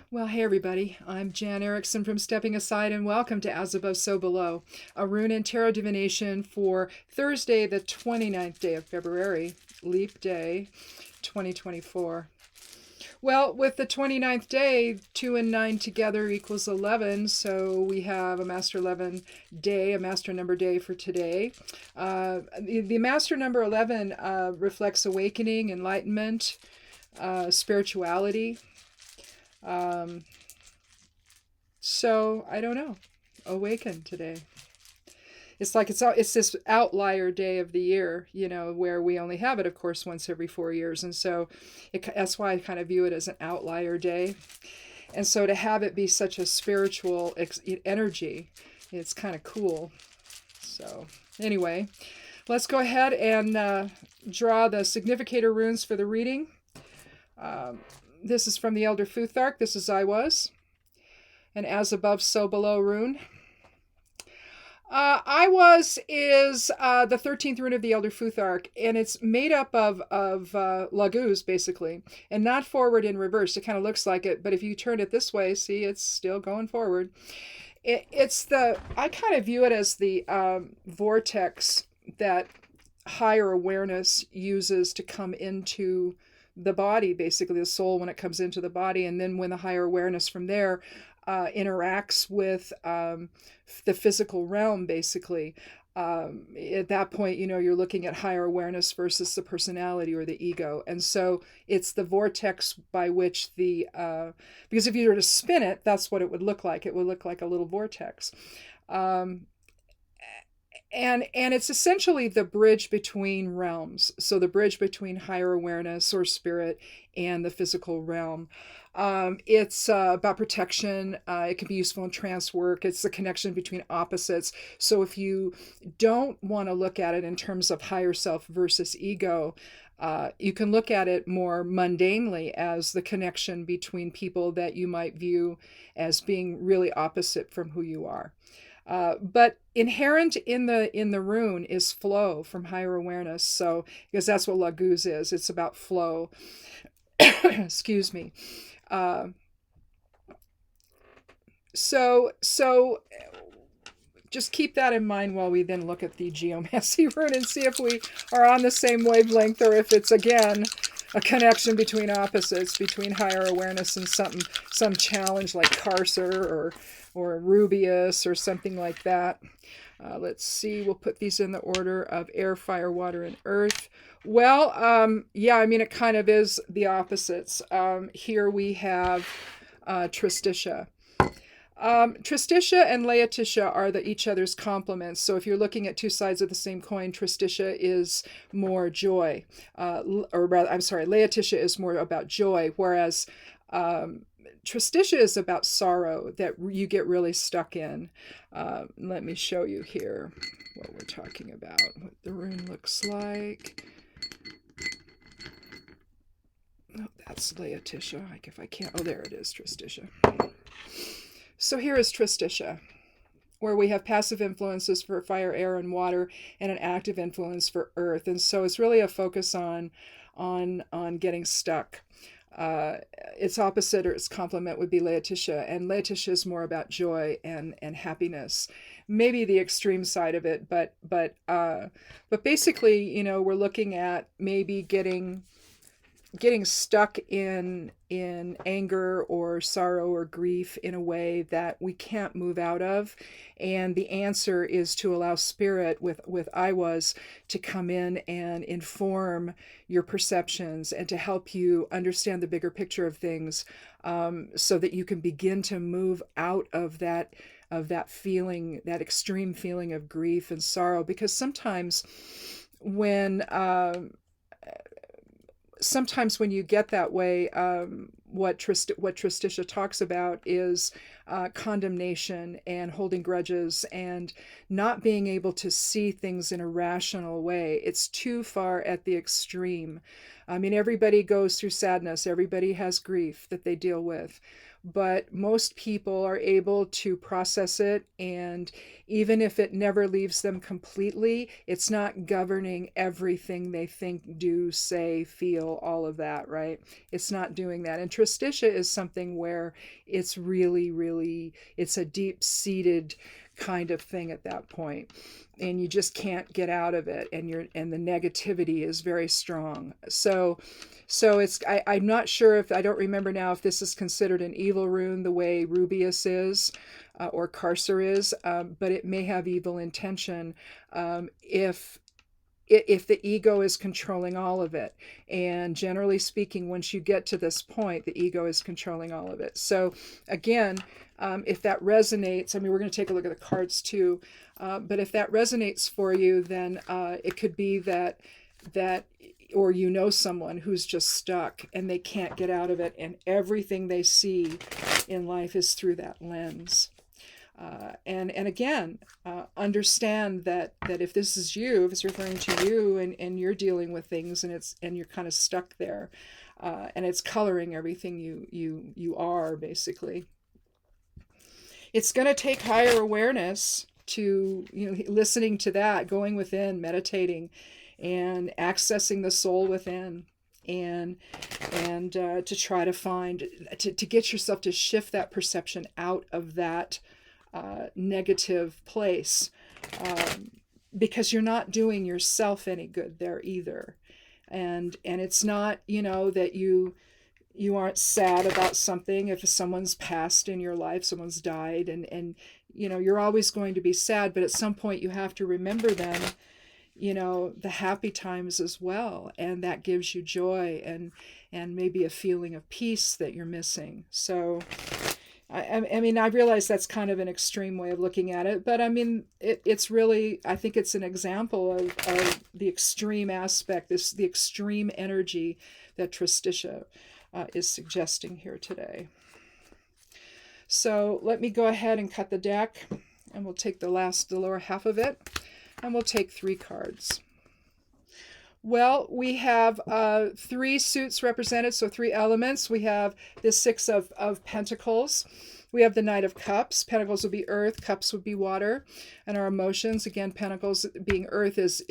Well, hey everybody, I'm Jan Erickson from Stepping Aside, and welcome to As Above, So Below, a rune and tarot divination for Thursday, the 29th day of February, leap day 2024. Well, with the 29th day, 2 and 9 together equals 11, so we have a Master 11 day, a Master number day for today. The Master number 11 reflects awakening, enlightenment, spirituality. So I don't know. Awaken today. It's like it's this outlier day of the year, where we only have it, of course, once every 4 years, and so that's why I kind of view it as an outlier day. And so to have it be such a spiritual energy, it's kind of cool. So anyway, let's go ahead and draw the significator runes for the reading. This is from the Elder Futhark. This is I Was. And As Above, So Below rune. I Was is the 13th rune of the Elder Futhark, and it's made up of laguz, basically, and not forward and reverse. It kind of looks like it, but if you turn it this way, see, it's still going forward. I kind of view it as the vortex that higher awareness uses to come into the body, basically the soul when it comes into the body, and then when the higher awareness from there interacts with the physical realm, basically. At that point, you're looking at higher awareness versus the personality or the ego. And so it's the vortex by which because if you were to spin it, that's what it would look like. It would look like a little vortex. And it's essentially the bridge between realms. So the bridge between higher awareness or spirit and the physical realm. It's about protection. It can be useful in trance work. It's the connection between opposites. So if you don't want to look at it in terms of higher self versus ego, you can look at it more mundanely as the connection between people that you might view as being really opposite from who you are. But inherent in the rune is flow from higher awareness. So, because that's what laguz is, it's about flow. Excuse me. So just keep that in mind while we then look at the Geomancy rune and see if we are on the same wavelength, or if it's again a connection between opposites, between higher awareness and some challenge like Carcer or Rubius or something like that. Let's see, we'll put these in the order of air, fire, water, and earth. Well, it kind of is the opposites. Here we have Tristitia. Tristitia and Laetitia are each other's complements. So if you're looking at two sides of the same coin, Tristitia is more joy. Laetitia is more about joy, whereas Tristitia is about sorrow that you get really stuck in. Let me show you here what we're talking about, what the rune looks like. Oh, that's Laetitia. Like if I can't, oh, there it is, Tristitia. So here is Tristitia, where we have passive influences for fire, air, and water, and an active influence for earth. And so it's really a focus on getting stuck. Its opposite or its complement would be Laetitia, and Laetitia is more about joy and happiness. Maybe the extreme side of it, but basically, we're looking at maybe getting stuck in anger or sorrow or grief in a way that we can't move out of, and the answer is to allow spirit with I Was to come in and inform your perceptions and to help you understand the bigger picture of things, so that you can begin to move out of that feeling, that extreme feeling of grief and sorrow. Because sometimes when you get that way, what Tristitia talks about is condemnation and holding grudges and not being able to see things in a rational way. It's too far at the extreme. I mean, everybody goes through sadness. Everybody has grief that they deal with. But most people are able to process it, and even if it never leaves them completely, it's not governing everything they think, do, say, feel, all of that, right? It's not doing that. And Tristitia is something where it's really, really, it's a deep-seated kind of thing at that point, and you just can't get out of it, and the negativity is very strong. So it's I'm not sure, if I don't remember now, if this is considered an evil rune the way Rubius is, or Carcer is, but it may have evil intention if the ego is controlling all of it. And generally speaking, once you get to this point, the ego is controlling all of it. So again, if that resonates, I mean, we're going to take a look at the cards too, but if that resonates for you, then it could be that or you know someone who's just stuck and they can't get out of it, and everything they see in life is through that lens. And again, understand that if this is you, if it's referring to you, and you're dealing with things, and you're kind of stuck there, and it's coloring everything you are, basically. It's going to take higher awareness to, listening to that, going within, meditating, and accessing the soul within, and to try to find, to get yourself to shift that perception out of that negative place, because you're not doing yourself any good there either. And it's not, that you aren't sad about something. If someone's passed in your life, someone's died, and you're always going to be sad, but at some point you have to remember them, the happy times as well, and that gives you joy and maybe a feeling of peace that you're missing. So I mean, I realize that's kind of an extreme way of looking at it, but I mean, it's really, I think it's an example of the extreme aspect, the extreme energy that Tristitia is suggesting here today. So let me go ahead and cut the deck, and we'll take the lower half of it, and we'll take 3 cards. Well, we have 3 suits represented, so 3 elements. We have the 6 of Pentacles. We have the Knight of Cups. Pentacles would be earth, cups would be water. And our emotions, again, Pentacles being earth is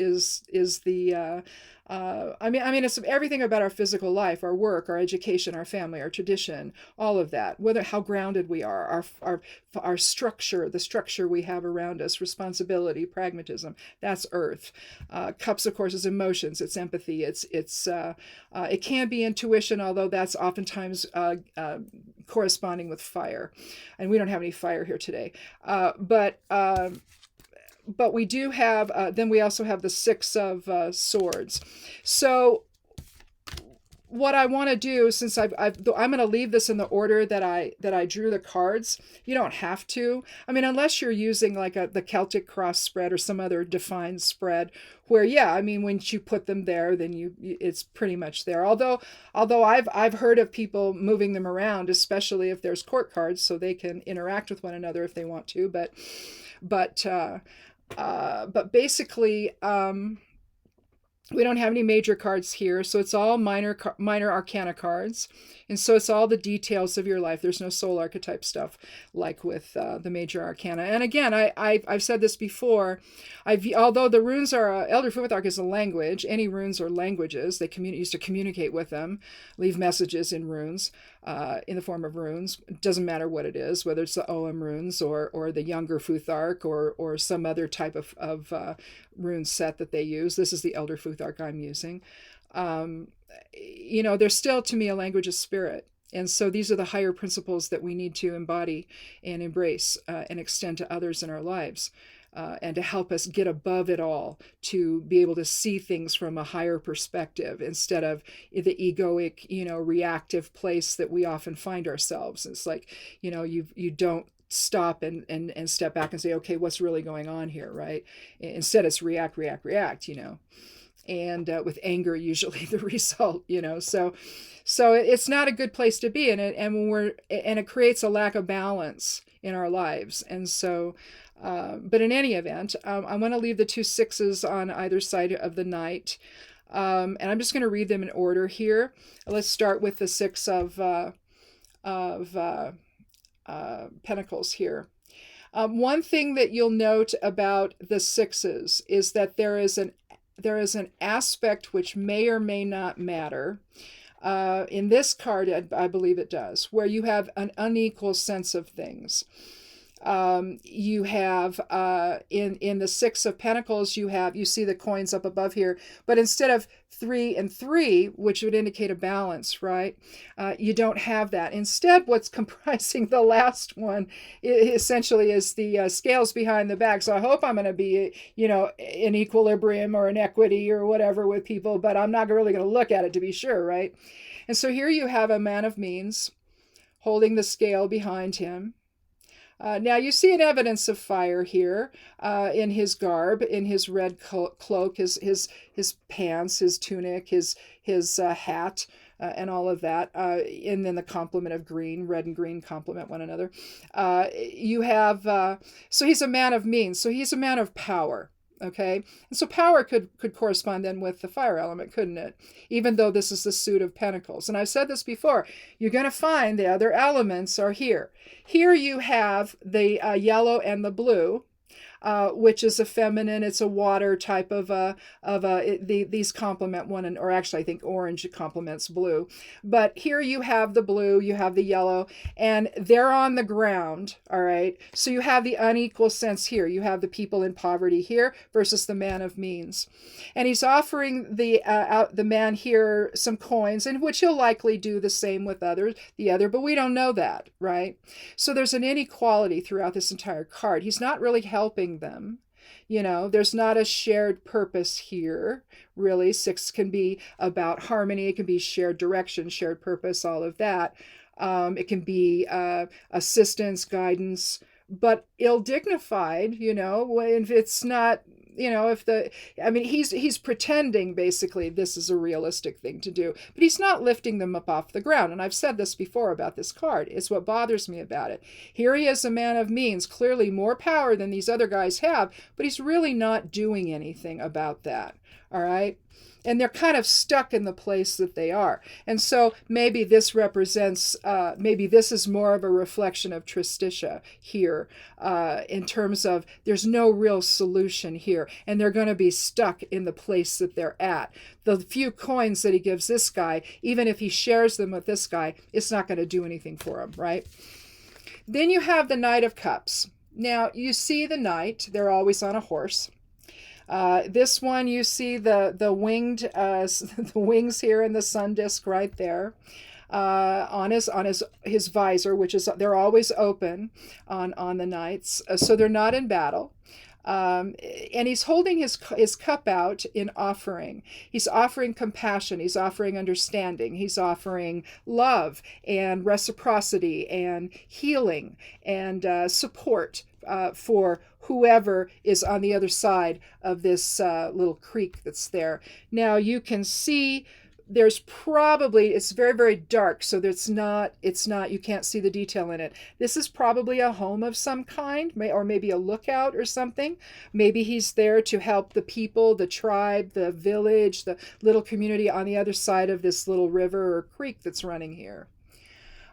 the I mean, it's everything about our physical life, our work, our education, our family, our tradition, all of that. Whether how grounded we are, our structure, the structure we have around us, responsibility, pragmatism. That's earth. Cups, of course, is emotions. It's empathy. It can be intuition, although that's oftentimes corresponding with fire, and we don't have any fire here today. But we do have, then we also have the 6 of swords. So what I want to do, since I'm going to leave this in the order that I drew the cards. You don't have to. I mean, unless you're using like the Celtic cross spread or some other defined spread, where I mean, once you put them there, then it's pretty much there. Although I've heard of people moving them around, especially if there's court cards, so they can interact with one another if they want to. But basically, we don't have any major cards here, so it's all minor arcana cards, and so it's all the details of your life. There's no soul archetype stuff like with the major arcana. And again, I've said this before. Although the runes are Elder Futhark is a language. Any runes are languages. They used to communicate with them, leave messages in runes, in the form of runes. It doesn't matter what it is, whether it's the Ogham runes or the younger Futhark or some other type of rune set that they use. This is the Elder Futhark I'm using. They're still, to me, a language of spirit. And so these are the higher principles that we need to embody and embrace and extend to others in our lives, and to help us get above it all, to be able to see things from a higher perspective instead of the egoic, reactive place that we often find ourselves. It's like, you don't stop and step back and say, okay, what's really going on here, right? Instead, it's react, and with anger usually the result, so it's not a good place to be in it, and it creates a lack of balance in our lives. And so but in any event, I want to leave the 2 6s on either side of the knight, and I'm just going to read them in order here. Let's start with the 6 of Pentacles here. One thing that you'll note about the 6s is that there is an aspect which may or may not matter, In this card, I believe it does, where you have an unequal sense of things. You have in the Six of Pentacles, you see the coins up above here, but instead of 3 and 3, which would indicate a balance, right? You don't have that. Instead, what's comprising the last one essentially is the scales behind the back. So I hope I'm going to be, in equilibrium or in equity or whatever with people, but I'm not really going to look at it to be sure, right? And so here you have a man of means holding the scale behind him. Now you see an evidence of fire here in his garb, in his red cloak, his pants, his tunic, his hat, and all of that. And then the complement of green, red and green complement one another. You have, so he's a man of means, so he's a man of power. Okay, and so power could correspond then with the fire element, couldn't it? Even though this is the suit of pentacles. And I've said this before, you're going to find the other elements are here. Here you have the yellow and the blue, which is a feminine, it's a water type these complement one, or actually I think orange complements blue. But here you have the blue, you have the yellow, and they're on the ground, all right? So you have the unequal sense here. You have the people in poverty here versus the man of means. And he's offering the man here some coins, in which he'll likely do the same with the other, but we don't know that, right? So there's an inequality throughout this entire card. He's not really helping them. There's not a shared purpose here, really. 6 can be about harmony. It can be shared direction, shared purpose, all of that. It can be assistance, guidance, but ill-dignified, if it's not, he's pretending basically this is a realistic thing to do, but he's not lifting them up off the ground. And I've said this before about this card. It's what bothers me about it. Here he is, a man of means, clearly more power than these other guys have, but he's really not doing anything about that. All right. And they're kind of stuck in the place that they are. And so maybe this represents, maybe this is more of a reflection of Tristitia here, in terms of there's no real solution here. And they're going to be stuck in the place that they're at. The few coins that he gives this guy, even if he shares them with this guy, it's not going to do anything for him, right? Then you have the Knight of Cups. Now, you see the knight, they're always on a horse. This one, you see the winged the wings here in the sun disk right there, on his visor, which is, they're always open on the knights, so they're not in battle. And he's holding his cup out in offering. He's offering compassion. He's offering understanding. He's offering love and reciprocity and healing and support for whoever is on the other side of this little creek that's there. Now you can see there's probably, it's very, very dark, so it's not, you can't see the detail in it. This is probably a home of some kind, or maybe a lookout or something. Maybe he's there to help the people, the tribe, the village, the little community on the other side of this little river or creek that's running here.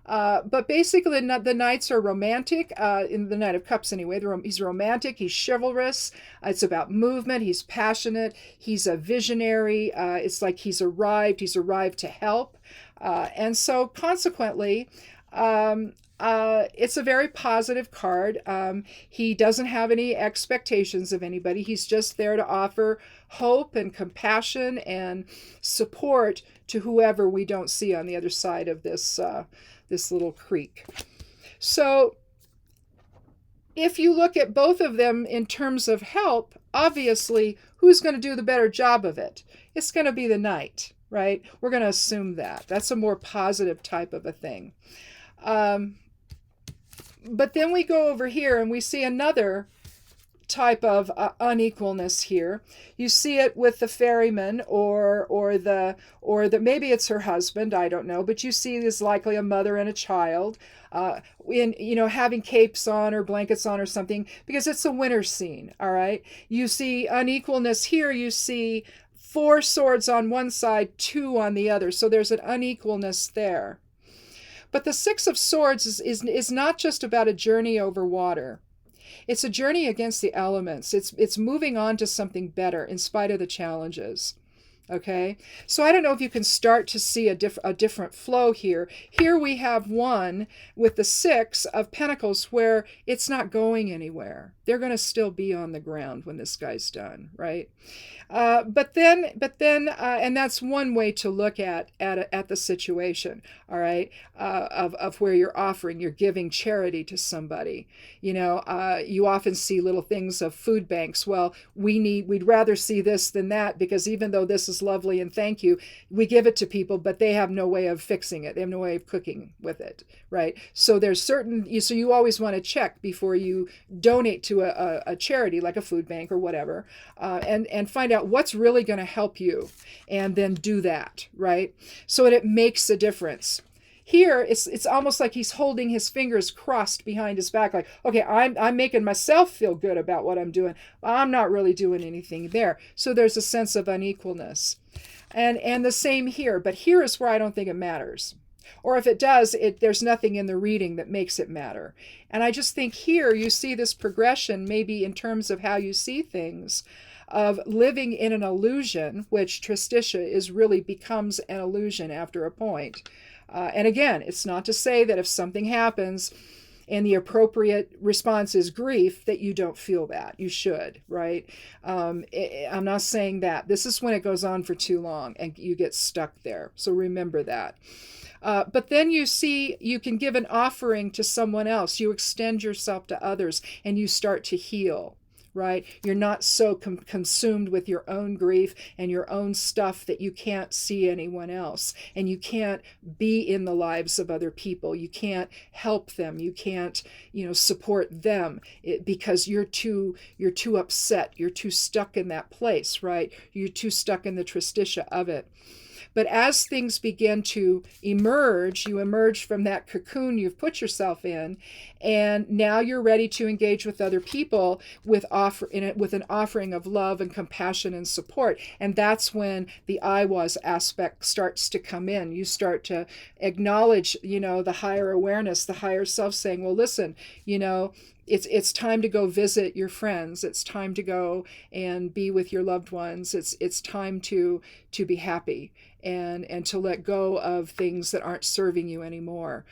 But basically, the knights are romantic, in the Knight of Cups anyway. He's romantic, he's chivalrous, it's about movement, he's passionate, he's a visionary, it's like he's arrived to help. And so consequently, it's a very positive card. He doesn't have any expectations of anybody. He's just there to offer hope and compassion and support to whoever we don't see on the other side of this little creek. So if you look at both of them in terms of help, obviously, who's going to do the better job of it? It's going to be the knight, right? We're going to assume that. That's a more positive type of a thing. But then we go over here and we see another type of unequalness here. You see it with the ferryman or the maybe it's her husband, I don't know, but you see there's likely a mother and a child having capes on or blankets on or something, because it's a winter scene. All right, you see unequalness here. You see 4 swords on one side, 2 on the other, so there's an unequalness there. But the 6 of Swords is not just about a journey over water. It's a journey against the elements. It's moving on to something better in spite of the challenges. Okay, so I don't know if you can start to see a different flow here. Here we have one with the 6 of Pentacles where it's not going anywhere. They're going to still be on the ground when this guy's done, right? And that's one way to look at the situation. All right, of where you're giving charity to somebody. You often see little things of food banks. Well, we'd rather see this than that, because even though this is lovely and thank you, we give it to people, but they have no way of fixing it. They have no way of cooking with it, right? So so you always want to check before you donate to a charity like a food bank or whatever, and find out what's really going to help you, and then do that, right? So it makes a difference. Here, it's almost like he's holding his fingers crossed behind his back, like, okay, I'm making myself feel good about what I'm doing. I'm not really doing anything there. So there's a sense of unequalness. And the same here, but here is where I don't think it matters. Or if it does, there's nothing in the reading that makes it matter. And I just think here you see this progression, maybe in terms of how you see things, of living in an illusion, which Tristitia really becomes an illusion after a point. And again, it's not to say that if something happens and the appropriate response is grief, that you don't feel that. You should, right? I'm not saying that. This is when it goes on for too long and you get stuck there. So remember that. But then you see you can give an offering to someone else. You extend yourself to others and you start to heal. Right? You're not so consumed with your own grief and your own stuff that you can't see anyone else, and you can't be in the lives of other people. You can't help them. You can't, support them because you're too upset. You're too stuck in that place, right? You're too stuck in the Tristitia of it. But as things begin to emerge, you emerge from that cocoon you've put yourself in, and now you're ready to engage with other people with an offering of love and compassion and support. And that's when the I was aspect starts to come in. You start to acknowledge, the higher awareness, the higher self saying, well, listen, it's time to go visit your friends. It's time to go and be with your loved ones. It's time to be happy and to let go of things that aren't serving you anymore.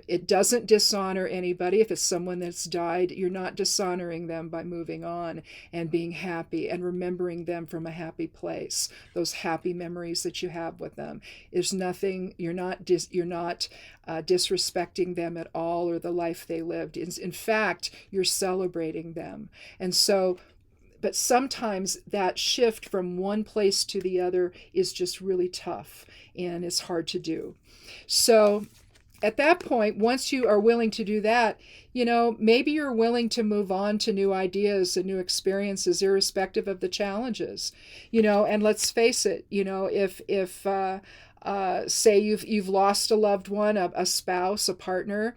It doesn't dishonor anybody. If it's someone that's died, you're not dishonoring them by moving on and being happy and remembering them from a happy place. Those happy memories that you have with them. There's nothing. You're not disrespecting them at all, or the life they lived. In fact, you're celebrating them. And so, but sometimes that shift from one place to the other is just really tough and it's hard to do. So at that point, once you are willing to do that, maybe you're willing to move on to new ideas and new experiences, irrespective of the challenges, and let's face it, if say you've lost a loved one, a spouse, a partner,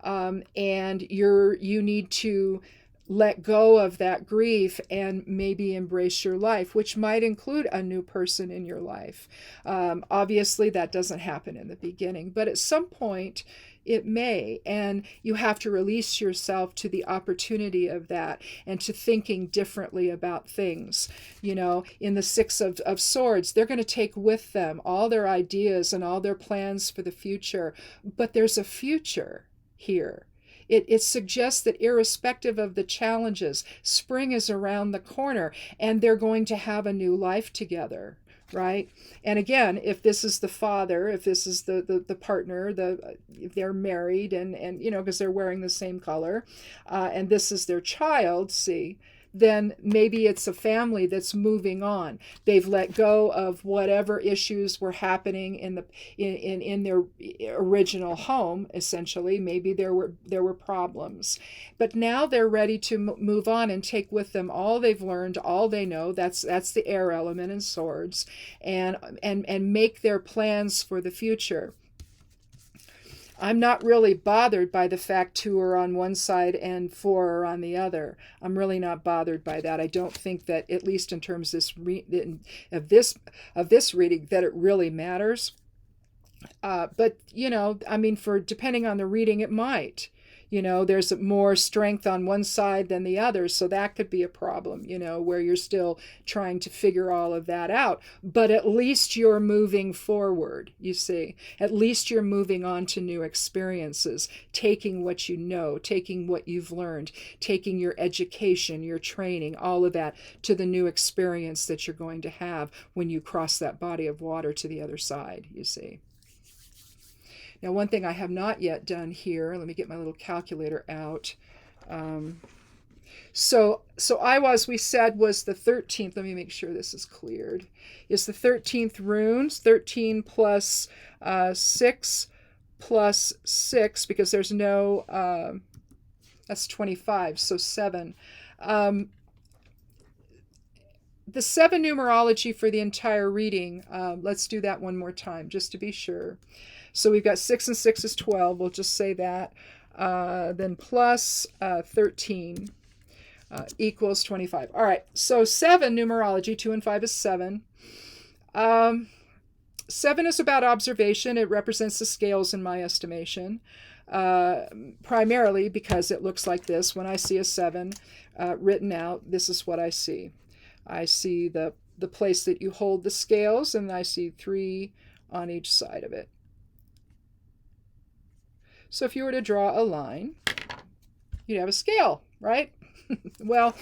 and you need to let go of that grief and maybe embrace your life, which might include a new person in your life. Obviously, that doesn't happen in the beginning, but at some point it may, and you have to release yourself to the opportunity of that and to thinking differently about things. In the 6 of Swords, they're going to take with them all their ideas and all their plans for the future, but there's a future here. It suggests that irrespective of the challenges, spring is around the corner and they're going to have a new life together, right? And again, if this is the father, if this is the partner, they're married and because they're wearing the same color, and this is their child, see, then maybe it's a family that's moving on. They've let go of whatever issues were happening in their original home, essentially. Maybe there were problems. But now they're ready to move on and take with them all they've learned, all they know. That's the air element in Swords, and make their plans for the future. I'm not really bothered by the fact 2 are on one side and 4 are on the other. I'm really not bothered by that. I don't think that, at least in terms of this reading, that it really matters. But for depending on the reading, it might. There's more strength on one side than the other, so that could be a problem, where you're still trying to figure all of that out. But at least you're moving forward, you see. At least you're moving on to new experiences, taking what you know, taking what you've learned, taking your education, your training, all of that to the new experience that you're going to have when you cross that body of water to the other side, you see. Now, one thing I have not yet done here, let me get my little calculator out. So Iwas, we said, was the 13th. Let me make sure this is cleared. Is the 13th runes, 13 plus 6 plus 6, because there's no, that's 25, so 7. The 7 numerology for the entire reading, let's do that one more time, just to be sure. So we've got 6 and 6 is 12. We'll just say that. Then plus 13 equals 25. All right. So 7 numerology, 2 and 5 is 7. 7 is about observation. It represents the scales in my estimation. Primarily because it looks like this. When I see a 7 written out, this is what I see. I see the place that you hold the scales, and I see 3 on each side of it. So if you were to draw a line, you'd have a scale, right? Well,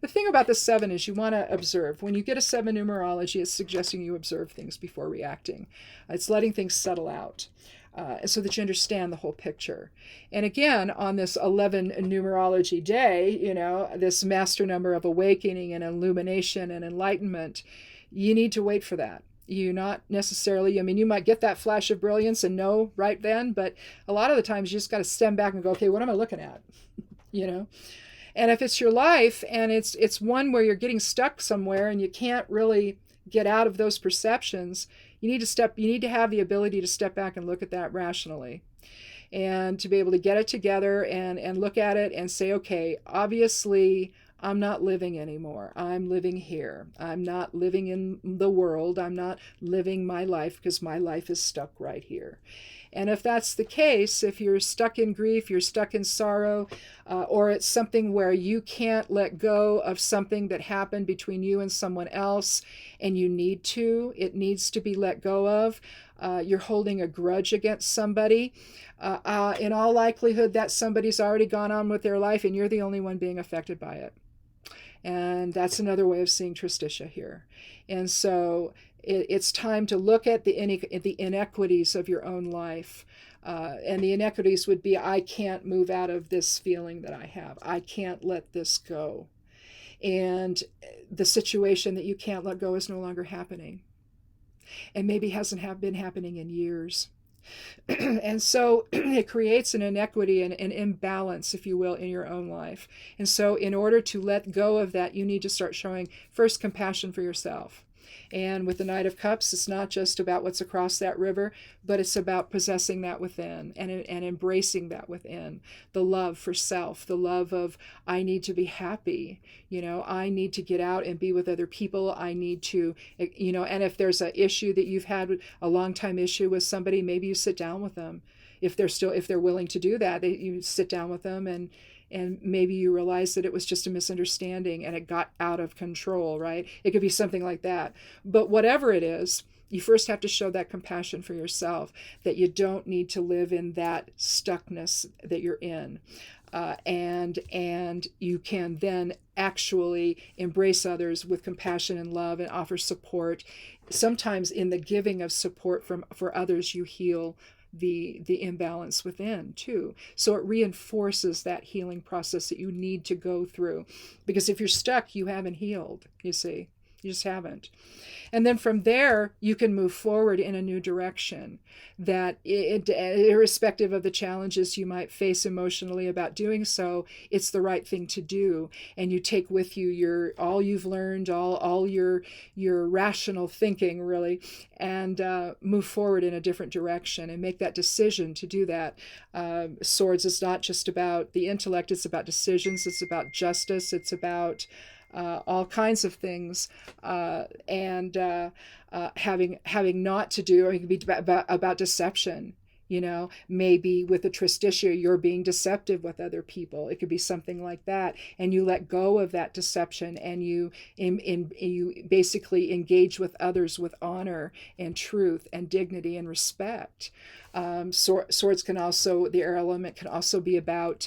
the thing about the 7 is you want to observe. When you get a 7 numerology, it's suggesting you observe things before reacting. It's letting things settle out so that you understand the whole picture. And again, on this 11 numerology day, this master number of awakening and illumination and enlightenment, you need to wait for that. You not necessarily, you might get that flash of brilliance and know right then, but a lot of the times you just got to stem back and go, okay, what am I looking at? And if it's your life and it's one where you're getting stuck somewhere and you can't really get out of those perceptions, you need to have the ability to step back and look at that rationally, and to be able to get it together and look at it and say, okay, obviously I'm not living anymore. I'm living here. I'm not living in the world. I'm not living my life because my life is stuck right here. And if that's the case, if you're stuck in grief, you're stuck in sorrow, or it's something where you can't let go of something that happened between you and someone else, and it needs to be let go of, you're holding a grudge against somebody, in all likelihood that somebody's already gone on with their life and you're the only one being affected by it. And that's another way of seeing Tristitia here. And so it's time to look at the inequities of your own life. And the inequities would be, I can't move out of this feeling that I have. I can't let this go. And the situation that you can't let go is no longer happening. And maybe hasn't been happening in years. And so it creates an inequity and an imbalance, if you will, in your own life. And so in order to let go of that, you need to start showing first compassion for yourself. And with the Knight of Cups, it's not just about what's across that river, but it's about possessing that within and embracing that within. The love for self, the love of, I need to be happy. I need to get out and be with other people. I need to, and if there's an issue that you've had, a long time issue with somebody, maybe you sit down with them. If they're willing to do that, you sit down with them and maybe you realize that it was just a misunderstanding and it got out of control, right? It could be something like that. But whatever it is, you first have to show that compassion for yourself, that you don't need to live in that stuckness that you're in. And you can then actually embrace others with compassion and love and offer support. Sometimes in the giving of support for others, you heal the imbalance within too. So it reinforces that healing process that you need to go through, because if you're stuck, you haven't healed, you see. You just haven't. And then from there, you can move forward in a new direction that, irrespective of the challenges you might face emotionally about doing so, it's the right thing to do. And you take with you all you've learned, all your rational thinking, really, and move forward in a different direction and make that decision to do that. Swords is not just about the intellect, it's about decisions, it's about justice, it's about all kinds of things, and having not to do, or it can be about deception. Maybe with a tristitia, you're being deceptive with other people. It could be something like that. And you let go of that deception, and you basically engage with others with honor and truth and dignity and respect. Swords can also, the air element can also be about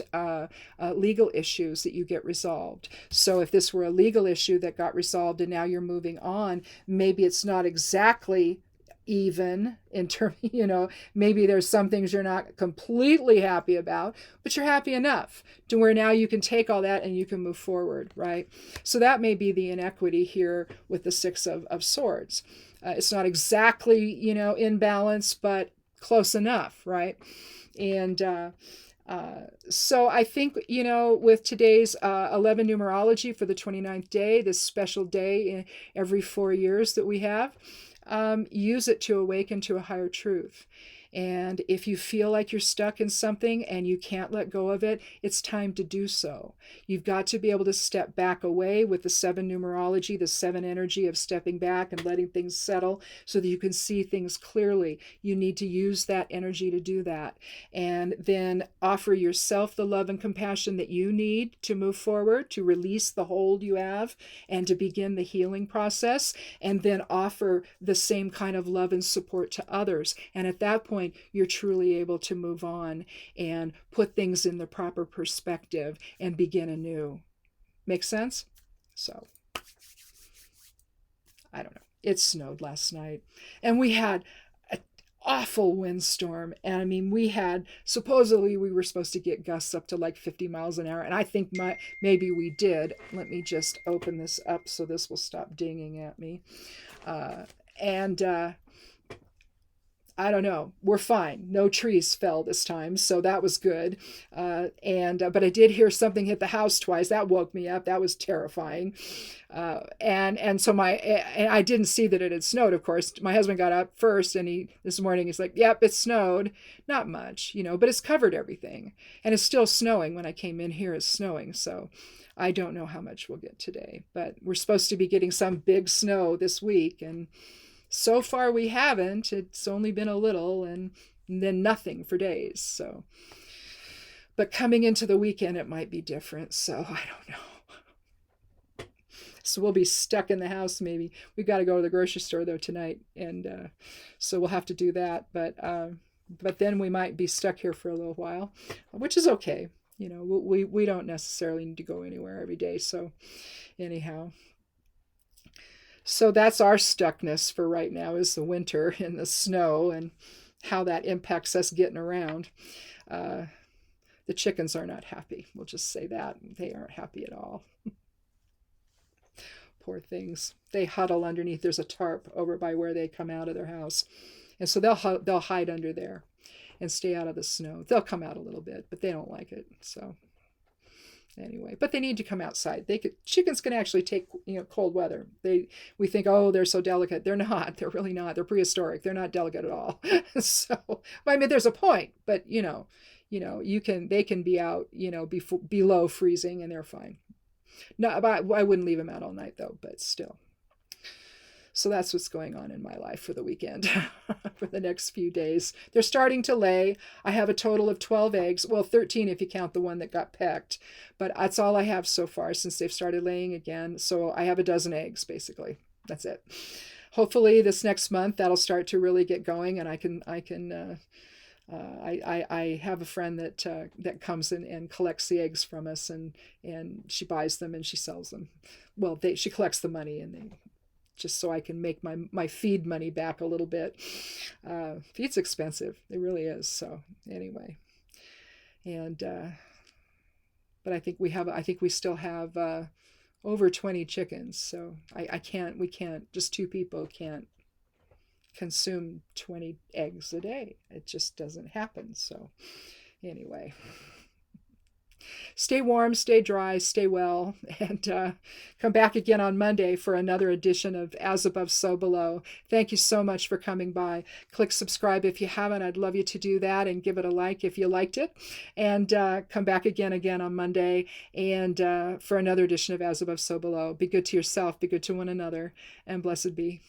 legal issues that you get resolved. So if this were a legal issue that got resolved and now you're moving on, maybe it's not exactly even in terms, maybe there's some things you're not completely happy about, but you're happy enough to where now you can take all that and you can move forward, right? So that may be the inequity here with the Six of Swords. It's not exactly, in balance, but close enough, right? And so I think, with today's 11 numerology for the 29th day, this special day in every 4 years that we have, use it to awaken to a higher truth. And if you feel like you're stuck in something and you can't let go of it, it's time to do so. You've got to be able to step back away with the 7 numerology, the 7 energy of stepping back and letting things settle so that you can see things clearly. You need to use that energy to do that. And then offer yourself the love and compassion that you need to move forward, to release the hold you have, and to begin the healing process. And then offer the same kind of love and support to others. And at that point, you're truly able to move on and put things in the proper perspective and begin anew. Make sense? So, I don't know. It snowed last night, and we had an awful windstorm. And I mean, supposedly we were supposed to get gusts up to like 50 miles an hour. And I think maybe we did. Let me just open this up so this will stop dinging at me. I don't know. We're fine. No trees fell this time, so that was good. But I did hear something hit the house twice. That woke me up. That was terrifying. So I didn't see that it had snowed. Of course, my husband got up first, and this morning he's like, "Yep, it snowed. Not much, but it's covered everything, and it's still snowing. When I came in here, it's snowing. So." I don't know how much we'll get today, but we're supposed to be getting some big snow this week, and so far we haven't. It's only been a little and then nothing for days. So, but coming into the weekend, it might be different. So I don't know. So we'll be stuck in the house. Maybe we've got to go to the grocery store though tonight. And so we'll have to do that. But then we might be stuck here for a little while, which is okay. We don't necessarily need to go anywhere every day. So anyhow. So that's our stuckness for right now, is the winter and the snow and how that impacts us getting around. The chickens are not happy. We'll just say that. They aren't happy at all. Poor things. They huddle underneath. There's a tarp over by where they come out of their house. And so they'll hide under there and stay out of the snow. They'll come out a little bit, but they don't like it. So anyway, but they need to come outside. Chickens can actually take, cold weather. We think, oh, they're so delicate. They're not. They're really not. They're prehistoric. They're not delicate at all. So, I mean, there's a point, but they can be out, below freezing, and they're fine. No, I wouldn't leave them out all night though, but still. So that's what's going on in my life for the weekend, for the next few days. They're starting to lay. I have a total of 12 eggs. Well, 13 if you count the one that got pecked. But that's all I have so far since they've started laying again. So I have a dozen eggs, basically. That's it. Hopefully this next month that'll start to really get going, and I have a friend that comes in and collects the eggs from us, and she buys them and she sells them. Well, she collects the money, and just so I can make my feed money back a little bit. Feed's expensive. It really is. So anyway, but I think we still have over 20 chickens. So we can't, just 2 people can't consume 20 eggs a day. It just doesn't happen. So anyway. Stay warm, stay dry, stay well, and come back again on Monday for another edition of As Above, So Below. Thank you so much for coming by. Click subscribe if you haven't. I'd love you to do that, and give it a like if you liked it. And come back again on Monday and for another edition of As Above, So Below. Be good to yourself, be good to one another, and blessed be.